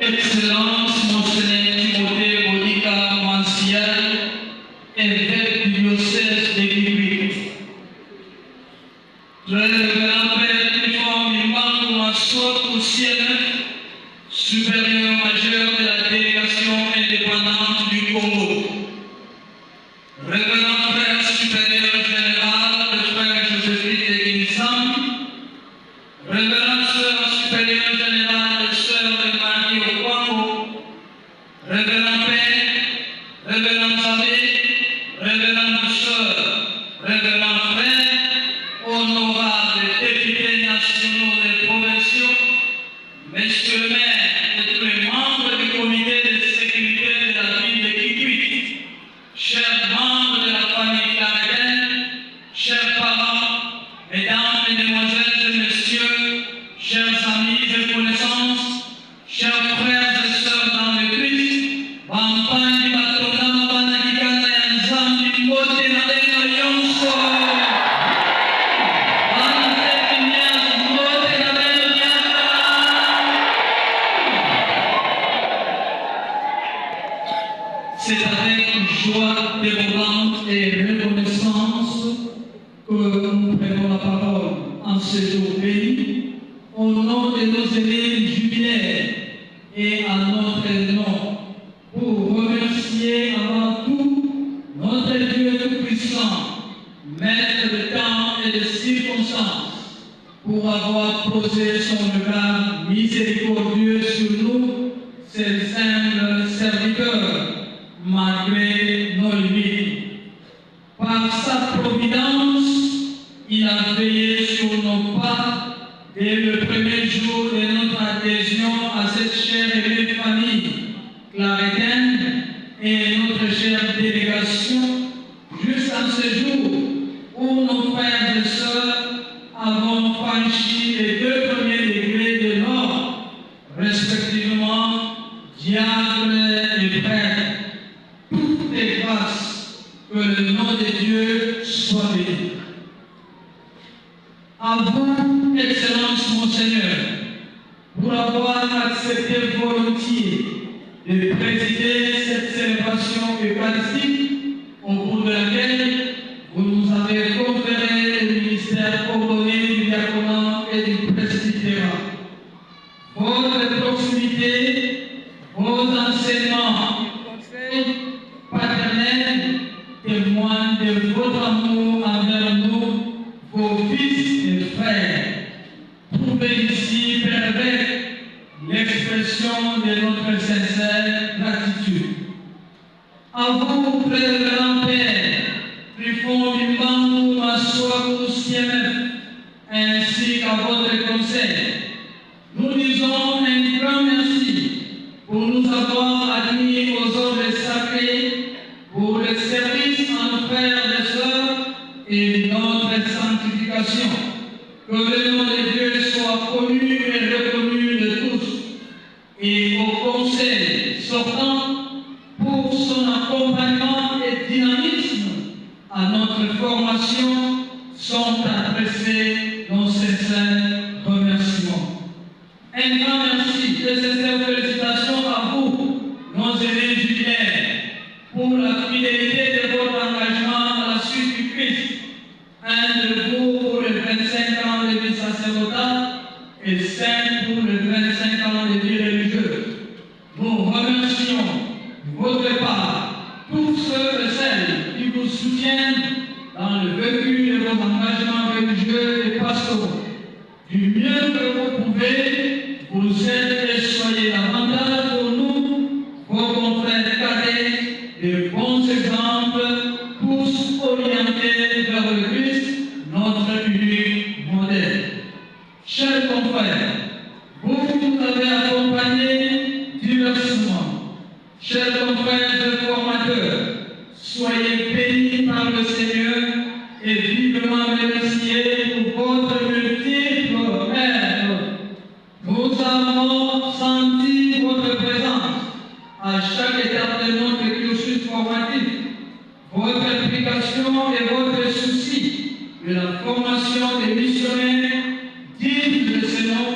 Excellence, Monseigneur Timothée Monica Manciel, évêque du diocèse de Guibrit. Très révérend Père Triforme Imam Massouk au ciel, supérieur majeur de la délégation indépendante du Congo. Révérend Frère supérieur général, le frère Joseph de Guinissam, révérend Sœur supérieure générale, Sœur de Marie au Congo, révérend Père, révérend Abbé, révérend Sœur, révérend Frère, honorables députés nationaux et provinciaux, messieurs les maires et tous les membres du comité de sécurité de la ville de Kikwit, chers membres de la famille canadienne, chers parents, mesdames, mesdemoiselles et messieurs, chers amis et connaissances, chers frères et sœurs dans le Christ, Bampani Batona Banagikana Yanzambi Mbote Nadena Yonso. C'est avec joie débordante et reconnaissance que nous prenons la parole en ce jour béni, au nom de nos aînés jubilaires et à notre nom, pour remercier avant tout notre Dieu Tout-Puissant, Maître de temps et de circonstances, pour avoir posé son regard miséricordieux sur nous, ses humbles serviteurs, malgré nos limites. Par sa providence, il a veillé sur nos pas dès le premier jour de notre adhésion à cette chère et belle famille clarétaine et notre chère délégation, jusqu'à ce jour où nos frères et sœurs avons franchi les 2 premiers degrés de l'ordre, respectivement diable et prêtre. Toutes les grâces, que le nom de Dieu soit béni. À vous, Excellence Monseigneur, pour avoir accepté volontiers de présider cette célébration eucharistique, au cours de laquelle vous nous avez conféré le ministère ordonné du diaconat et du presbytérat. Votre proximité, vos enseignements, paternel témoigne de votre amour envers nous, vos fils et frères. Trouvez ici, Père évêque, l'expression de notre sincère gratitude. À vous, Révérend Père, Triforme Imam Massouk au ciel, ainsi qu'à votre conseil, nous disons un grand merci pour nous avoir admis aux ordres sacrés, pour le service à nos frères et sœurs et notre sanctification. Que le nom de Dieu soit connu et reconnu de tous. Et au conseil sortant, pour son accompagnement et dynamisme à notre formation, sont adressés nos sincères remerciements. Un grand merci de sincères félicitations à vous, nos aînés jubilaires, pour la fidélité de votre engagement à la suite du Christ. Un de vous pour les 25 ans de vie sacerdotale et 5 pour les 25 ans de vie religieuse. Nous remercions de votre part tous ceux et celles qui vous soutiennent dans le vécu de vos engagements religieux et pastoraux. Du mieux que vous pouvez, vous êtes et soyez davantage pour nous, vos confrères cadets, de bons exemples, tous orientés vers le Christ, notre unique modèle. Chers confrères, vous nous avez accompagnés diversement. Chers confrères et formateurs, soyez bénis par le Seigneur et vivement remerciés pour votre multiple aide. Nous avons senti votre présence à chaque étape de notre cursus formatif, votre implication et votre souci de la formation des missionnaires dignes de ce nom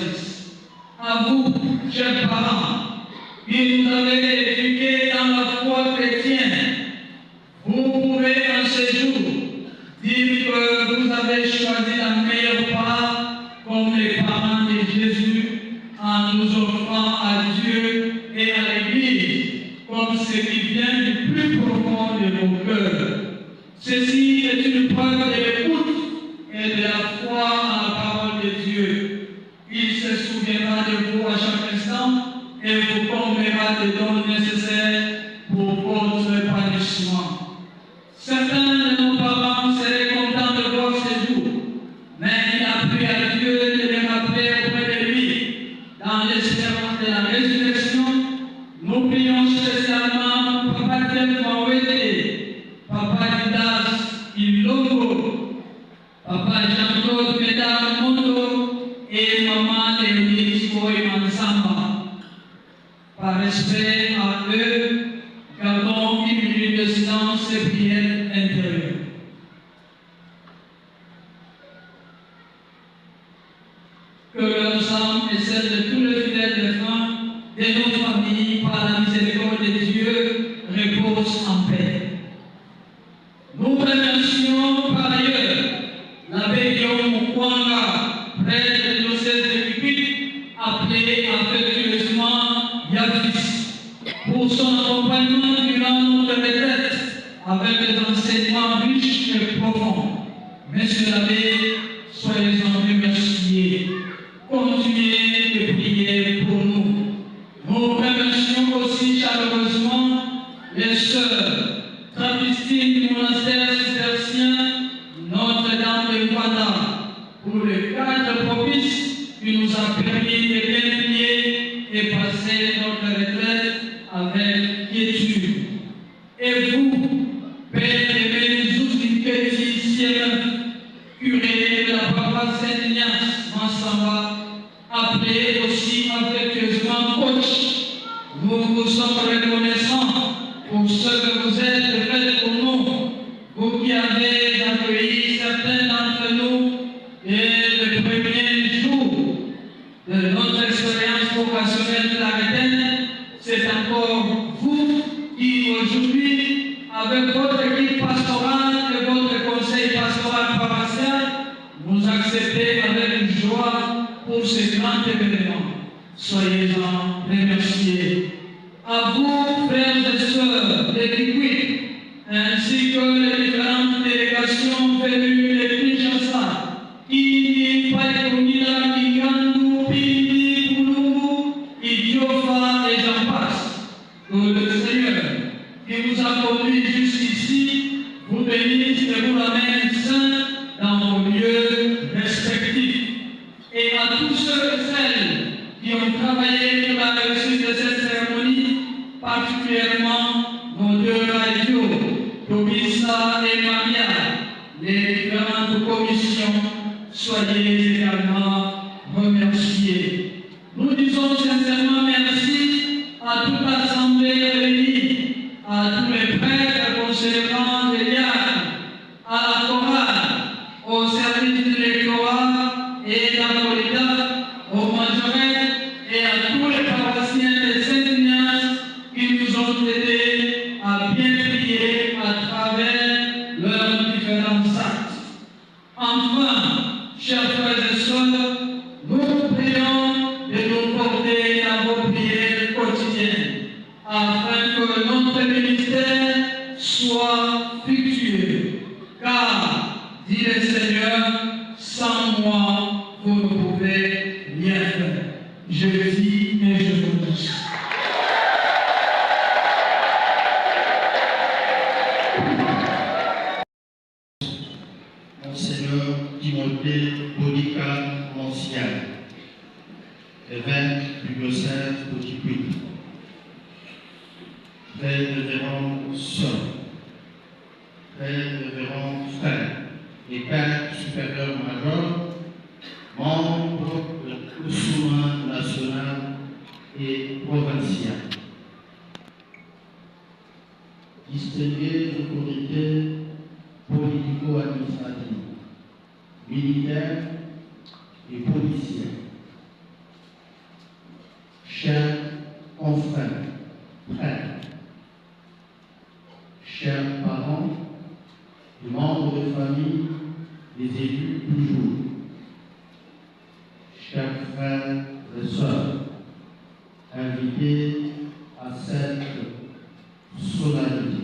choisissent. À vous, chers parents, qui nous avez éduqués dans la foi chrétienne, vous pouvez en ce jour dire que vous avez choisi la meilleure part comme les parents de Jésus en nous offrant à Dieu et à l'Église comme ce qui vient du plus profond de vos cœurs. Ceci est une preuve de l'écoute et de la foi en la parole de Dieu. Il se souviendra de vous à chaque instant et vous comblera des dons nécessaires pour votre épanouissement. Certains de nos parents seraient contents de voir ce jour, mais il a pris à Dieu de les rappeler auprès de lui. Dans l'espérance de la résurrection, nous prions spécialement pour Papa Jeff Mawete, Papa Didas Ilongo, Papa Jean-Claude Médard Mondo et Maman Léonie Koy Mansamba. Par respect à eux, gardons une minute de silence et prière intérieure. Que leurs âmes et celles de tous les fidèles défunts de nos familles, par la miséricorde de Dieu, reposent en paix. Nous remercions par ailleurs l'abbé Guillaume Mukwanga, prêtre du diocèse de Kikwit, appelé affectueusement Yafis, pour son accompagnement durant notre retraite avec des enseignements riches et profonds. Monsieur l'abbé, soyez-en remerciés. Continuez de prier pour nous. Nous remercions aussi chaleureusement les sœurs Trappistines du monastère cistercien Notre-Dame de Guada pour le cadre propice qui nous a permis de bien prier et passer notre retraite avec quiétude. Et vous, Père de Bénézou ciel, curé de la paroisse Saint-Ignace Mansamba, appelé aussi affectueusement coach, nous vous sommes reconnaissants pour ce que vous êtes fait pour nous, vous qui avez accueilli certains d'entre nous et le premier jour de notre expérience vocationnelle claritaine, c'est encore vous qui aujourd'hui, avec votre équipe pastorale et votre conseil pastoral paroissial, nous acceptez avec joie pour ce grand événement. Soyez-en remerciés. À vous, frères et sœurs de Kikwit, ainsi que les différentes délégations venues de Kinshasa, Kini, Païkonila, Kigandu, Pindi, Kulungu, Idiofa et j'en passe. Que le Seigneur qui vous a conduit jusqu'ici vous bénisse et vous ramène saints dans vos lieux respectifs. Et à tous ceux et celles qui ont travaillé pour la réussite de cette cérémonie, particulièrement nos deux radios, Tobissa et Maria, les différentes commissions, soyez également remerciés. Nous disons sincèrement merci à toute l'Assemblée réunie, à tous les prêtres, conservants des diacres, à la chorale, au service de l'électorat et d'Apolita, aux majorettes et à tous les paroissiens de Saint-Ignace qui nous ont aidés à bien prier à travers leurs différents actes. Enfin, chers frères et sœurs, nous prions de nous porter dans vos prières quotidiennes, afin que notre ministère soit fructueux. Car, dit le Seigneur, sans moi, vous ne pouvez rien faire. Je le dis et je vous dis. Monseigneur Timothée Bonica Ancien, évêque du diocèse de Kikwit, très révérend sœur, très révérend frère et père supérieur major, membre du Souverain national et provincial, distinguées autorités politico-administratives, militaires et policiers, chers confrères, prêtres, chers parents, les membres de famille, les élus toujours, chers frères et sœurs, invités à cette solennité.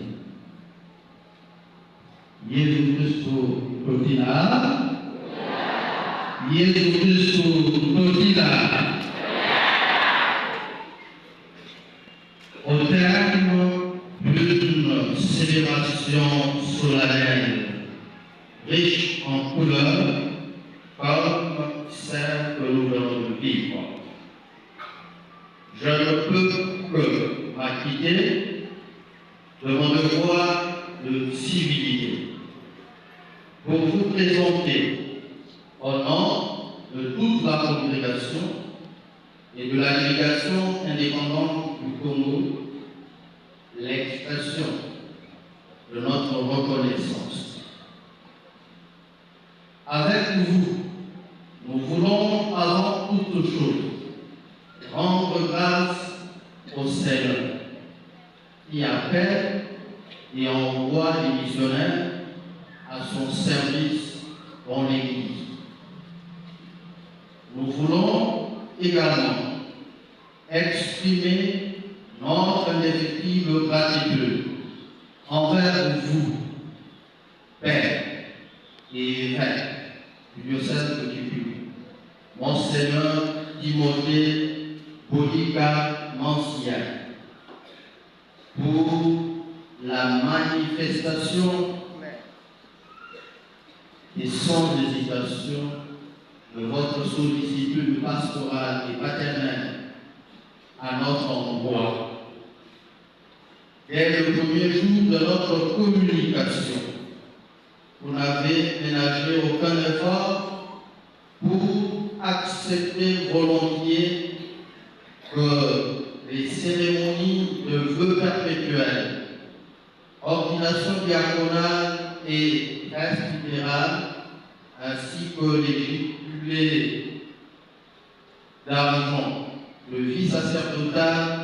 Jésus Christus Totila. Jésus Christus Totila. Au terme d'une célébration solennelle riche en couleurs, comme celle que nous venons de vivre, je ne peux que m'acquitter de mon devoir de civilité pour vous présenter au nom de toute la congrégation et de la délégation indépendante du Congo l'expression de notre reconnaissance. Avec vous, nous voulons avant toute chose rendre grâce au Seigneur qui appelle et envoie les missionnaires à son service dans l'Église. Nous voulons également exprimer notre indéfectible gratitude envers vous, Père et évêque du diocèse de Kivu, Monseigneur Timothée Bodica Mancia, pour la manifestation et sans hésitation de votre sollicitude pastorale et paternelle à notre endroit. Dès le premier jour de notre communication, vous n'avez ménagé aucun effort pour accepter volontiers que les cérémonies de vœux perpétuels, ordination diaconale et presbytérale, ainsi que les jubilés d'argent de vie sacerdotale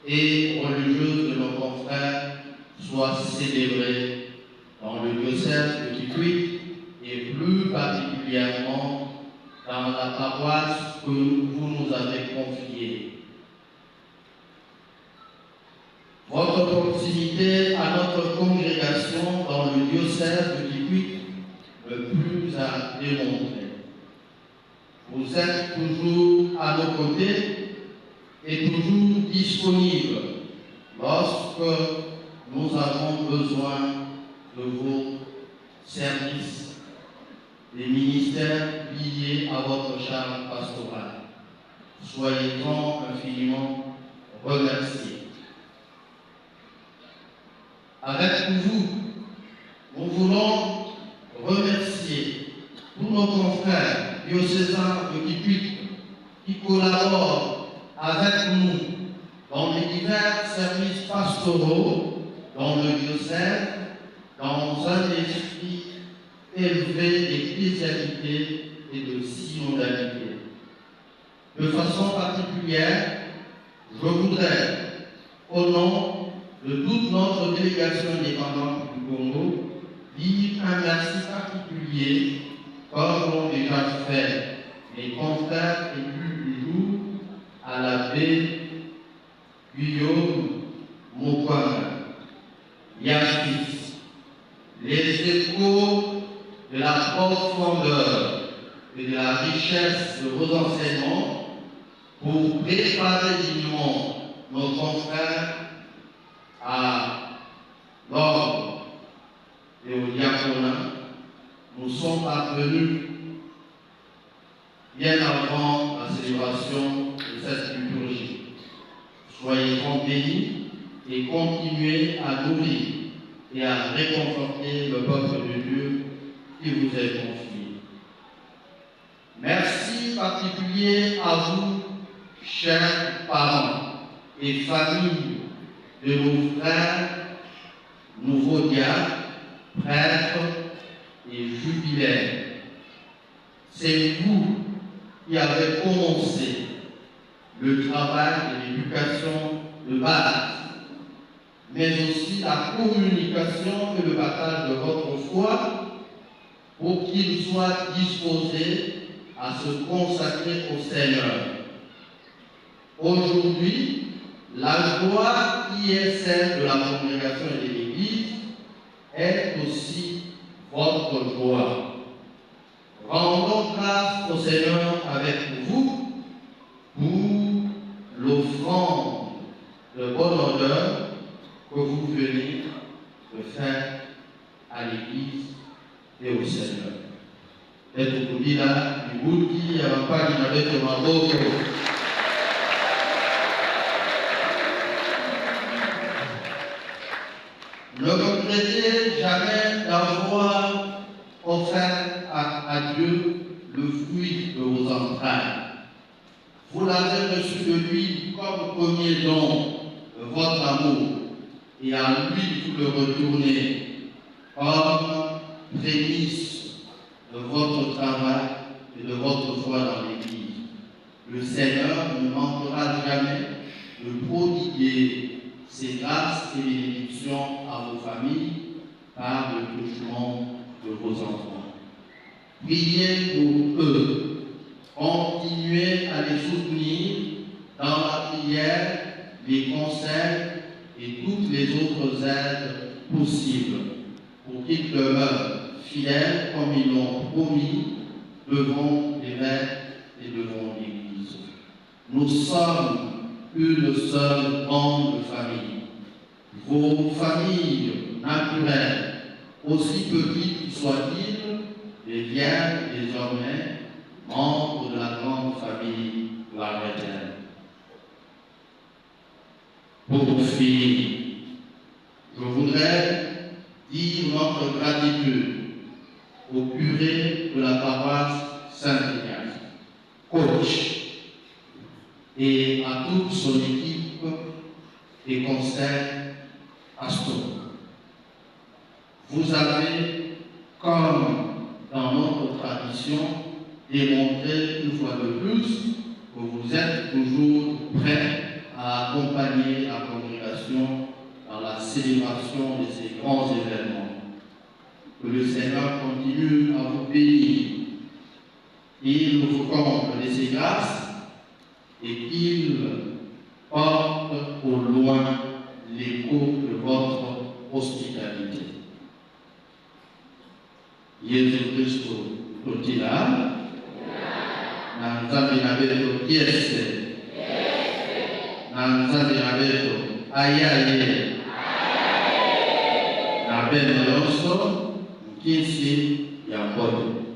et religieuse de nos confrères soient célébrés dans le diocèse de Kivu et plus particulièrement dans la paroisse que vous nous avez confiée. Votre proximité à notre congrégation dans le diocèse de Kivu ne plus à démontrer. Vous êtes toujours à nos côtés et toujours disponible lorsque nous avons besoin de vos services, des ministères liés à votre charge pastorale. Soyez-en infiniment remerciés. Avec vous, nous voulons remercier tous nos confrères diocésains de Kivu qui collaborent avec nous dans les divers services pastoraux dans le diocèse, dans un esprit élevé d'ecclésialité et de synodalité. De façon particulière, je voudrais, au nom de toute notre délégation indépendante du Congo, dire un merci particulier, comme l'ont déjà fait les confrères élus du jour, à l'abbé Guillaume Mokwanga, Yafis, les échos de la profondeur et de la richesse de vos enseignements pour préparer dignement nos confrères à l'ordre et au diaconat. Nous sommes parvenus bien avant la célébration de cette liturgie. Soyez-en bénis et continuez à nourrir et à réconforter le peuple de Dieu qui vous est confié. Merci particulier à vous, chers parents et familles de nos frères, nouveaux diacres, prêtres et jubilaires. C'est vous qui avez commencé le travail et l'éducation de base, mais aussi la communication et le partage de votre foi pour qu'ils soient disposés à se consacrer au Seigneur. Aujourd'hui, la joie qui est celle de la congrégation et de l'Église est aussi votre joie. Rendons grâce au Seigneur avec vous pour l'offrande de bonne odeur que vous venez de faire à l'Église et au Seigneur. Et tout le là, il vous dit, il n'y a pas de avec le Maroc. Ne regrettez jamais d'avoir offert à Dieu le fruit de vos entrailles. Vous l'avez reçu de lui comme premier don de votre amour, et à lui vous le retournez comme prémisse de votre travail et de votre foi dans l'Église. Le Seigneur ne manquera jamais de prodiguer ses grâces et bénédictions à vos familles par le touchement de vos enfants. Priez pour eux. Continuez à les soutenir dans la prière, les conseils et toutes les autres aides possibles pour qu'ils demeurent fidèles comme ils l'ont promis devant l'évêque et devant l'Église. Nous sommes une seule grande famille. Vos familles naturelles, aussi petites soient-ils, deviennent désormais membres de la grande famille de la chrétienne. Pour finir, je voudrais dire notre gratitude au curé de la paroisse Saint-Ignace, coach, et à toute son équipe des conseils pastoraux. Vous avez, comme dans notre tradition, démontré une fois de plus que vous êtes toujours prêts à accompagner la congrégation dans la célébration de ces grands événements. Que le Seigneur continue à vous bénir. Il vous comble de ses grâces et qu'il porte au loin l'écho de votre hospitalité. Jésus Christ, Totila, Nanzambi Nabeto Kiese, Nanzambi Nabeto Ayaye, Nabe Nyonso, Kinsi Yambodo.